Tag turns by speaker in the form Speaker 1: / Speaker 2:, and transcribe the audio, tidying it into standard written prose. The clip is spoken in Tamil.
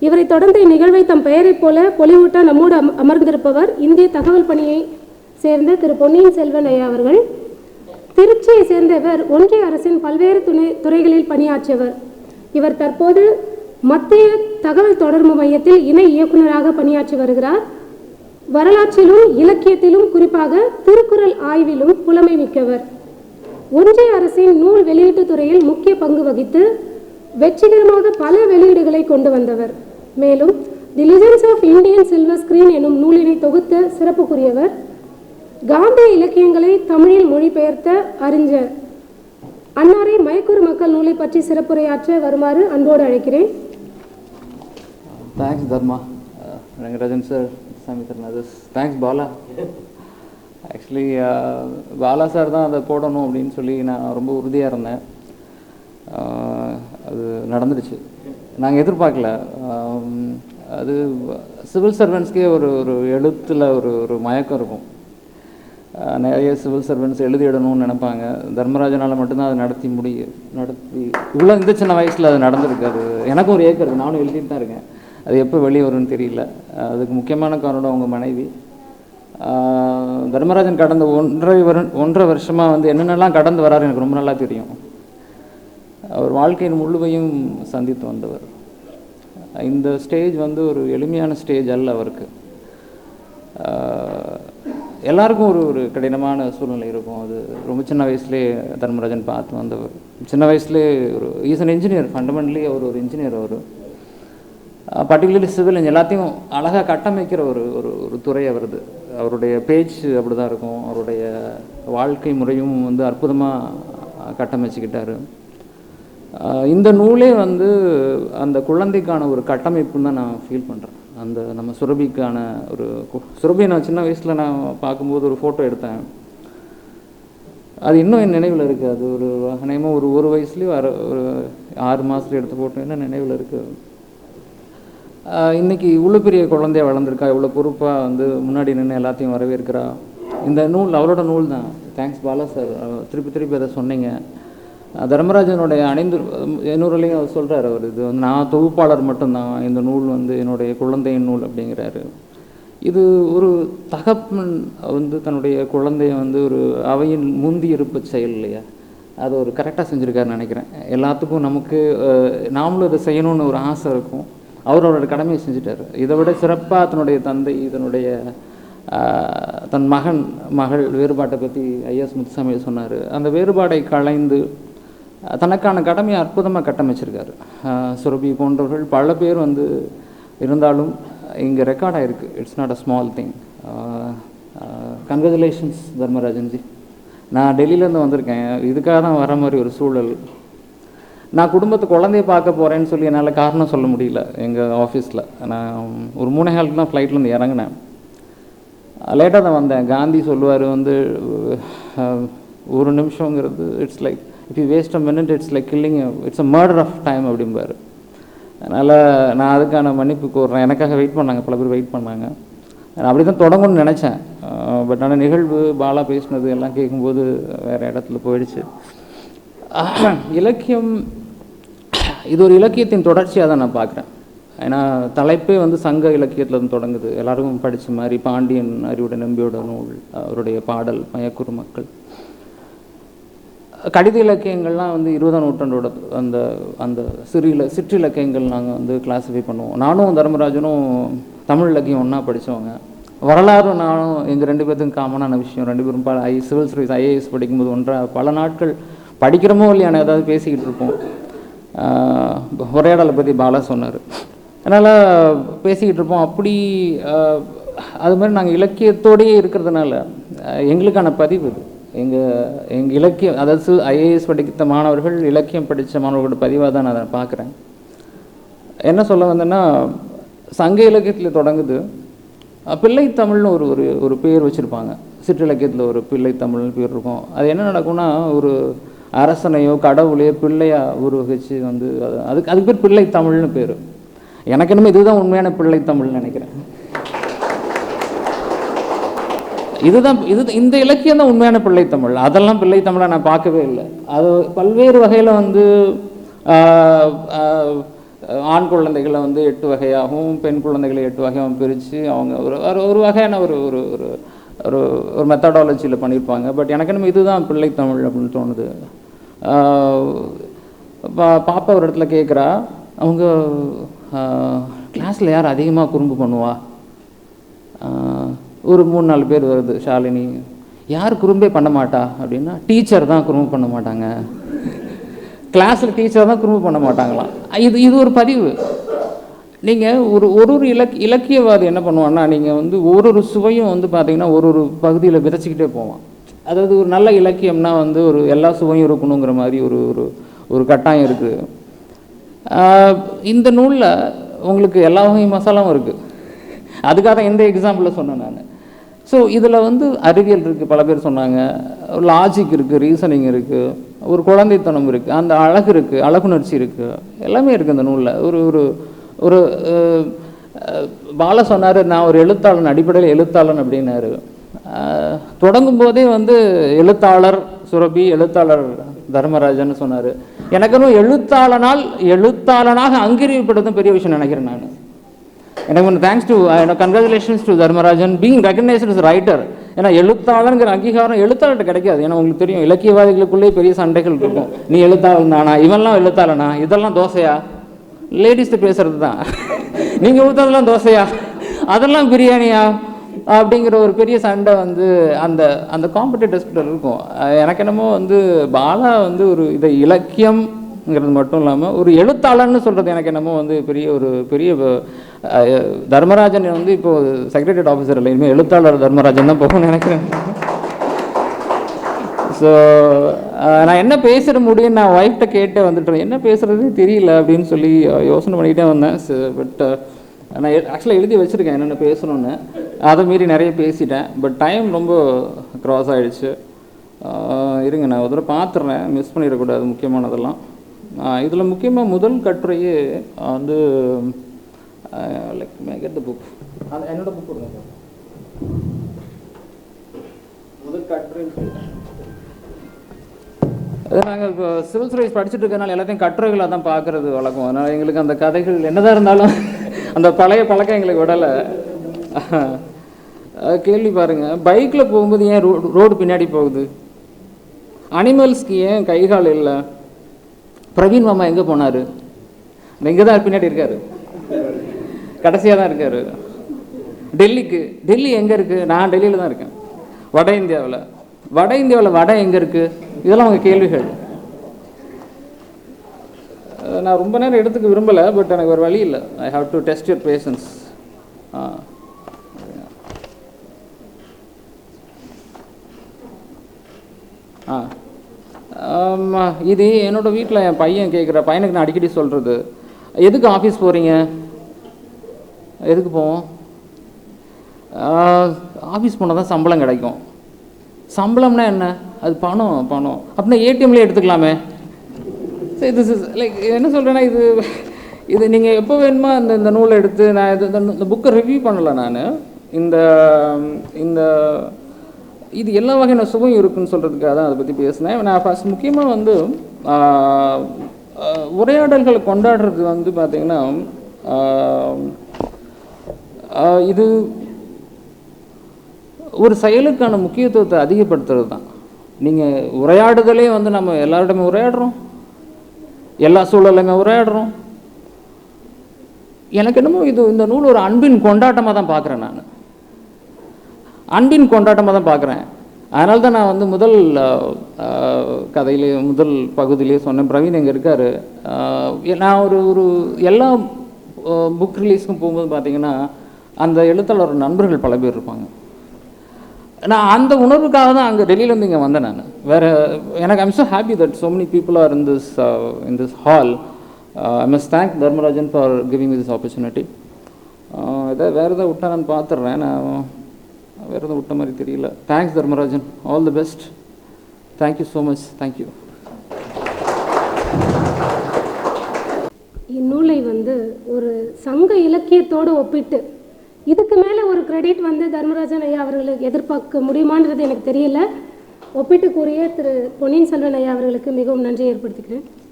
Speaker 1: இவரை தொடர்ந்து இந்நிகழ்வை தம் பெயரைப் போல பொலிவூட்ட நம்மோடு அமர்ந்திருப்பவர் இந்திய தகவல் பணியை சேர்ந்த திரு பொன்னியின் செல்வன் ஐயா அவர்கள். திருச்சியை சேர்ந்த இவர் ஒன்றிய அரசின் பல்வேறு துறைகளில் பணியாற்றியவர். இவர் தற்போது மத்திய தகவல் தொடர்பு மையத்தில் இணை இயக்குநராக பணியாற்றி வருகிறார். வரலாற்றிலும் இலக்கியத்திலும் குறிப்பாக திருக்குறள் ஆய்விலும் புலமை மிக்கவர். ஒன்றிய அரசின் நூல் வெளியீட்டு துறையில் முக்கிய பங்கு வகித்து வெற்றிகரமாக பல வெளியீடுகளை கொண்டு வந்தவர். மேலும் the legends of Indian silver screen எனும் நூலினை தொகுத்த சிறப்புக்குரியவர். காந்திய இலக்கியங்களை தமிழில் மொழிபெயர்த்த அறிஞர். அன்னாரை மயக்கூர் மக்கள் நூலை பற்றி சிறப்புரையாற்ற வருமாறு அன்போடு அழைக்கிறேன்.
Speaker 2: Thanks Dharma, Rangarajan sir, Samitharan others. Thanks Bala. Actually Bala sir தான் அதை போடணும் அப்படின்னு சொல்லி நான் ரொம்ப உறுதியாக இருந்தேன். அது நடந்துடுச்சு. நாங்கள் எதிர்பார்க்கல. அது சிவில் சர்வெண்ட்ஸ்க்கே ஒரு ஒரு எழுத்தில் ஒரு மயக்கம் இருக்கும். நிறைய சிவில் சர்வெண்ட்ஸ் எழுதிடணும்னு நினைப்பாங்க. தர்மராஜனால் மட்டும்தான் அது நடத்தி இவ்வளோ இந்த சின்ன வயசில் அது நடந்திருக்கு. அது எனக்கும் ஒரு ஏக்கம் இருக்குது, நானும் எழுதிட்டு தான் இருக்கேன். அது எப்போ வெளியே வரும்னு தெரியல. அதுக்கு முக்கியமான காரணம் அவங்க மனைவி. தர்மராஜன் கடந்த ஒன்றரை வருஷமாக வந்து என்னென்னலாம் கடந்து வராரு எனக்கு ரொம்ப நல்லா தெரியும். அவர் வாழ்க்கையின் முழுமையும் சந்தித்து வந்தவர். இந்த ஸ்டேஜ் வந்து ஒரு எளிமையான ஸ்டேஜ் அல்ல அவருக்கு. எல்லாருக்கும் ஒரு கடினமான சூழ்நிலை இருக்கும். அது ரொம்ப சின்ன வயசுலேயே தர்மராஜன் பார்த்து வந்தவர். சின்ன வயசுலேயே இஸ் அன் இன்ஜினியர். ஃபண்டமெண்டலி அவர் ஒரு இன்ஜினியர். அவர் பர்டிகுலர்லி சிவில் இன்ஜினியர் எல்லாத்தையும் அழகாக கட்டமைக்கிற ஒரு துறை அவரது. அவருடைய பேச்சு அப்படி தான் இருக்கும். அவருடைய வாழ்க்கை முறையும் வந்து அற்புதமாக கட்டமைச்சுக்கிட்டார். இந்த நூலே வந்து அந்த குழந்தைக்கான ஒரு கட்டமைப்புன்னு தான் நான் ஃபீல் பண்ணுறேன். அந்த நம்ம சுரபிக்கான சுரபியை நான் சின்ன வயசில் நான் பார்க்கும்போது ஒரு ஃபோட்டோ எடுத்தேன். அது இன்னும் என் நினைவில் இருக்குது. அது அநேகமாக ஒரு வயசுலேயும் ஒரு 6 மாதத்துல எடுத்த ஃபோட்டோ என்ன நினைவில் இருக்குது. இன்றைக்கி இவ்வளோ பெரிய குழந்தைய வளர்ந்துருக்கா, இவ்வளோ பொறுப்பாக வந்து முன்னாடி நின்று எல்லாத்தையும் வரவேற்கிறா. இந்த நூல் அவரோட நூல் தான். தேங்க்ஸ் பாலா சார், திருப்பி அதை சொன்னீங்க. தர்மராஜனுடைய இன்னொருலையும் அவர் சொல்கிறார். அவர் இது வந்து நான் தொகுப்பாளர் மட்டும்தான், இந்த நூல் வந்து என்னுடைய குழந்தையின் நூல் அப்படிங்கிறாரு. இது ஒரு தகப்பன் வந்து தன்னுடைய குழந்தைய வந்து ஒரு அவையின் முந்தி இருப்பு செயல் இல்லையா, அது ஒரு கரெக்டாக செஞ்சுருக்காருன்னு நினைக்கிறேன். எல்லாத்துக்கும் நமக்கு நாமளும் இதை செய்யணும்னு ஒரு ஆசை இருக்கும். அவரோட கடமையை செஞ்சுட்டார். இதை விட சிறப்பாக தன்னுடைய தந்தை தன் மகள் வேறுபாட்டை பற்றி ஐஎஸ் முத்துசாமி சொன்னார். அந்த வேறுபாடை களைந்து தனக்கான கடமையை அற்புதமாக கட்டமைச்சிருக்காரு. சுரபி போன்றவர்கள் பல பேர் வந்து இருந்தாலும் இங்கே ரெக்கார்ட் ஆகிருக்கு. It's not a small thing. Congratulations Dharmarajanji. நான் டெல்லியிலேருந்து வந்திருக்கேன். இதுக்காக தான் வர மாதிரி ஒரு சூழல். நான் குழந்தைய பார்க்க போகிறேன்னு சொல்லி என்னால் காரணம் சொல்ல முடியல. எங்கள் ஆஃபீஸில் நான் ஒரு 3:15 தான் ஃப்ளைட்லேருந்து இறங்கினேன். லேட்டாக தான் வந்தேன். காந்தி சொல்லுவார் வந்து ஒரு நிமிஷங்கிறது it's like if you waste a minute it's like killing, it's a murder of time அப்படிம்பார். அதனால் நான் அதுக்கான மன்னிப்பு கோர்றேன். எனக்காக வெயிட் பண்ணாங்க, பல பேர் வெயிட் பண்ணாங்க. நான் அப்படி தான் தொடங்கணும்னு நினச்சேன். பட் ஆனால் நிகழ்வு பாலா பேசினது எல்லாம் கேட்கும்போது வேறு இடத்துல போயிடுச்சு. இலக்கியம் இது ஒரு இலக்கியத்தின் தொடர்ச்சியாக தான் நான் பார்க்குறேன். ஏன்னா தலைப்பே வந்து சங்க இலக்கியத்தில் இருந்து தொடங்குது. எல்லாருக்கும் படித்த மாதிரி பாண்டியன் அறிவுட நம்பியோட நூல், அவருடைய பாடல், மயக்கூர் மக்கள், கடித இலக்கியங்கள்லாம் வந்து 20ஆம் நூற்றாண்டோட அந்த அந்த சிற்றிலக்கியங்கள் நாங்கள் வந்து கிளாஸிஃபை பண்ணுவோம். நானும் தர்மராஜனும் தமிழ் இலக்கியம் ஒன்றா படித்தவங்க. வரலாறு நானும் எங்கள் 2 பேர்த்துக்கும் காமனான விஷயம். 2 பேரும் சிவில் சர்வீஸ் IAS படிக்கும்போது ஒன்றாக பல நாட்கள் படிக்கிறோமோ இல்லையான ஏதாவது பேசிக்கிட்டு இருப்போம். உரையாடலை பற்றி பாலா சொன்னார். அதனால் பேசிக்கிட்டு இருப்போம். அப்படி அது மாதிரி நாங்கள் இலக்கியத்தோடையே இருக்கிறதுனால எங்களுக்கான பதிவு இது. எங்கள் இலக்கியம், அதாவது IAS படித்த மாணவர்கள், இலக்கியம் படித்த மாணவர்களோட பதிவாக தான் நான் அதை பார்க்குறேன். என்ன சொல்ல வந்தேன்னா, சங்க இலக்கியத்தில் தொடங்குது. பிள்ளை தமிழ்னு ஒரு பேர் வச்சுருப்பாங்க. சிற்றிலக்கியத்தில் ஒரு பிள்ளை தமிழ்னு பேர் இருக்கும். அது என்ன நடக்கும்னா, ஒரு அரசனையோ கடவுளையோ பிள்ளையாக உருவகிச்சு வந்து அதுக்கு பேர் பிள்ளை தமிழ்னு பேர். எனக்கு என்னமோ இதுதான் உண்மையான பிள்ளை தமிழ்னு நினைக்கிறேன். இந்த இலக்கியம் தான் உண்மையான பிள்ளை தமிழ். அதெல்லாம் பிள்ளை தமிழை நான் பார்க்கவே இல்லை. அது பல்வேறு வகையில் வந்து ஆண் குழந்தைகளை வந்து 8 வகையாகவும் பெண் குழந்தைகளை 8 வகையாகவும் பிரித்து அவங்க ஒரு வகையான ஒரு ஒரு ஒரு ஒரு ஒரு மெத்தடாலஜியில் பண்ணியிருப்பாங்க. பட் எனக்கு என்னமோ இதுதான் பிள்ளைத்தமிழ் அப்படின்னு தோணுது. பாப்பா ஒரு இடத்துல கேட்குறா, அவங்க கிளாஸில் யார் அதிகமாக குறும்பு பண்ணுவா? ஒரு 3-4 பேர் வருது. ஷாலினி, யார் குறும்பே பண்ண மாட்டா அப்படின்னா, டீச்சர் தான் குறும்பு பண்ண மாட்டாங்க. கிளாஸில் டீச்சர் தான் குறும்பு பண்ண மாட்டாங்களாம். இது ஒரு பதிவு. நீங்கள் ஒரு இலக்கியவாதி என்ன பண்ணுவான்னா, நீங்கள் வந்து ஒரு சுவையும் வந்து பார்த்தீங்கன்னா ஒரு பகுதியில் விதைச்சிக்கிட்டே போவான். அதாவது ஒரு நல்ல இலக்கியம்னா வந்து ஒரு எல்லா சுவையும் இருக்கணுங்கிற மாதிரி ஒரு கட்டாயம் இருக்குது. இந்த நூலில் உங்களுக்கு எல்லா வகை மசாலாவும் இருக்குது. அதுக்காக தான் எந்த எக்ஸாம்பிளில் சொன்னேன் நான். ஸோ இதில் வந்து அறிவியல் இருக்குது, பல பேர் சொன்னாங்க, லாஜிக் இருக்குது, ரீசனிங் இருக்குது, ஒரு குழந்தைத்தனம் இருக்குது, அந்த அழகு இருக்குது, அழகுணர்ச்சி இருக்குது, எல்லாமே இருக்குது இந்த நூலில். ஒரு பால சொன்னார், நான் ஒரு எழுத்தாளன், அடிப்படையில் எழுத்தாளன் அப்படின்னாரு. தொடங்கும் போதே வந்து எழுத்தாளர் சுரபி, எழுத்தாளர் தர்மராஜன் சொன்னார். எனக்கு எழுத்தாளனாக அங்கீகரிக்கப்படுறதும் பெரிய விஷயம் நினைக்கிறேன் நான். எனக்கு ஒன்று thanks to congratulations to Dharmarajan being recognised as writer. ஏன்னா எழுத்தாளருங்கிற அங்கீகாரம் எழுத்தாளர்கிட்ட கிடைக்காது. ஏன்னா உங்களுக்கு தெரியும், இலக்கியவாதிகளுக்குள்ளே பெரிய சண்டைகள் இருக்கும். நீ எழுத்தாளன் தானா, இவன்லாம் எழுத்தாளனா, இதெல்லாம் தோசையா, லேடிஸ்ட்டு பேசுறது தான், நீங்கள் ஊற்றுறதெல்லாம் தோசையா, அதெல்லாம் பிரியாணியா அப்படிங்கிற ஒரு பெரிய சண்டை வந்து அந்த காம்படிட்டர்ஸ்கிட்ட இருக்கும். எனக்கு என்னமோ வந்து பாலா வந்து ஒரு இதை இலக்கியம்ங்கிறது மட்டும் இல்லாமல் ஒரு எழுத்தாளர்னு சொல்கிறது எனக்கு என்னமோ வந்து பெரிய தர்மராஜன் வந்து இப்போது செக்ரட்டரியேட் ஆஃபீஸர் இல்லை, இனிமேல் எழுத்தாளர் தர்மராஜன் தான் போகணும்னு நினைக்கிறேன். ஸோ நான் என்ன பேசுகிற முடியும், நான் ஒய்ஃப்ட்ட கேட்டே வந்துட்டேன், என்ன பேசுகிறதே தெரியல அப்படின்னு சொல்லி யோசனை பண்ணிக்கிட்டே வந்தேன். பட் நான் ஆக்சுவலாக எழுதி வச்சுருக்கேன் என்னென்ன பேசணுன்னு, அதை மீறி நிறைய பேசிட்டேன். பட் டைம் ரொம்ப க்ராஸ் ஆகிடுச்சு. இருங்க, நான் ஒரு தடவை பார்த்துட்றேன், மிஸ் பண்ணிடக்கூடாது முக்கியமானதெல்லாம். இதில் முக்கியமாக முதல் கட்டுரையே வந்து லைக் மேக் த புக், அது என்னோட புக் கொடுங்க. முதல் கட்டுரை அது நாங்கள் இப்போ சிவில் சர்வீஸ் படிச்சுட்டு இருக்கனால எல்லாத்தையும் கட்டுரைகளாக தான் பார்க்குறது வழக்கம். அதனால் எங்களுக்கு அந்த கதைகள் என்னதான் இருந்தாலும் அந்த பழைய பழக்கம் எங்களுக்கு விடலை. கேள்வி பாருங்கள், பைக்கில் போகும்போது ஏன் ரோடு பின்னாடி போகுது? அனிமல்ஸ்க்கு ஏன் கைகால் இல்லை? பிரவீன் மாமா எங்கே போனார்? இங்கே தான் பின்னாடி இருக்கார், கடைசியாக தான் இருக்கார். டெல்லி எங்கே இருக்குது? நான் டெல்லியில் தான் இருக்கேன். வட இந்தியாவில் வடை எங்கே இருக்குது? இதெல்லாம் அவங்க கேள்விகள். நான் ரொம்ப நேரம் எடுத்துக்க விரும்பலை, பட் எனக்கு ஒரு வழி இல்லை. I have to test your patience. இது என்னோடய வீட்டில் என் பையன் கேட்குற பையனுக்கு நான் அடிக்கடி சொல்கிறது, எதுக்கு ஆஃபீஸ் போகிறீங்க? எதுக்கு போவோம்? ஆஃபீஸ் போனால் தான் சம்பளம் கிடைக்கும். சம்பளம்னா என்ன? அது பணம் அப்படின்னா ஏடிஎம்லேயே எடுத்துக்கலாமே. ஸோ இது லைக் என்ன சொல்கிறேன்னா, இது நீங்கள் எப்போ வேணுமோ இந்த நூலை எடுத்து, நான் இந்த புக்கை ரிவ்யூ பண்ணலை நான். இந்த இது எல்லா வகையான சுவையும் இருக்குன்னு சொல்கிறதுக்காக தான் அதை பற்றி பேசினேன். நான் ஃபஸ்ட் முக்கியமாக வந்து உரையாடல்களை கொண்டாடுறது வந்து பார்த்திங்கன்னா, இது ஒரு செயலுக்கான முக்கியத்துவத்தை அதிகப்படுத்துறது தான். நீங்கள் உரையாடுதலே வந்து நம்ம எல்லாரிடமே உரையாடுறோம், எல்லா சூழலையுமே உரையாடுறோம். எனக்கு என்னமோ இந்த நூல் ஒரு அன்பின் கொண்டாட்டமாக தான் பார்க்குறேன். நான் அன்பின் கொண்டாட்டமாக தான் பார்க்குறேன். அதனால தான் நான் வந்து முதல் கதையிலே முதல் பகுதியிலே சொன்னேன், பிரவீன் எங்கே இருக்கார். நான் ஒரு எல்லா புக் ரிலீஸ்க்கும் போகும்போது பார்த்தீங்கன்னா அந்த எழுத்தாளர் நண்பர்கள் பல பேர் இருப்பாங்க. நான் அந்த உணர்வுக்காக தான் அங்கே டெல்லியிலேருந்து இங்கே வந்தேன். நான் வேறு எனக்கு I'm so happy that so many people are in this hall. I must thank Dharmarajan for giving me this opportunity. வேறு எதாவது விட்டா நான் பார்த்துட்றேன், நான் வேறு எதுவும் விட்ட மாதிரி தெரியல. Thanks Dharmarajan, all the best. Thank you so much. Thank you.
Speaker 1: இந்நூலை வந்து ஒரு சங்க இலக்கியத்தோடு ஒப்பிட்டு இதுக்கு மேலே ஒரு கிரெடிட் வந்து தர்மராஜன் ஐயா அவர்களுக்கு எதிர்பார்க்க முடியுமான்றது எனக்கு தெரியல. ஒப்பிட்டு கூறிய திரு பொன்னியின் செல்வன் ஐயா அவர்களுக்கு மிகவும் நன்றி ஏற்படுத்திக்கிறேன்.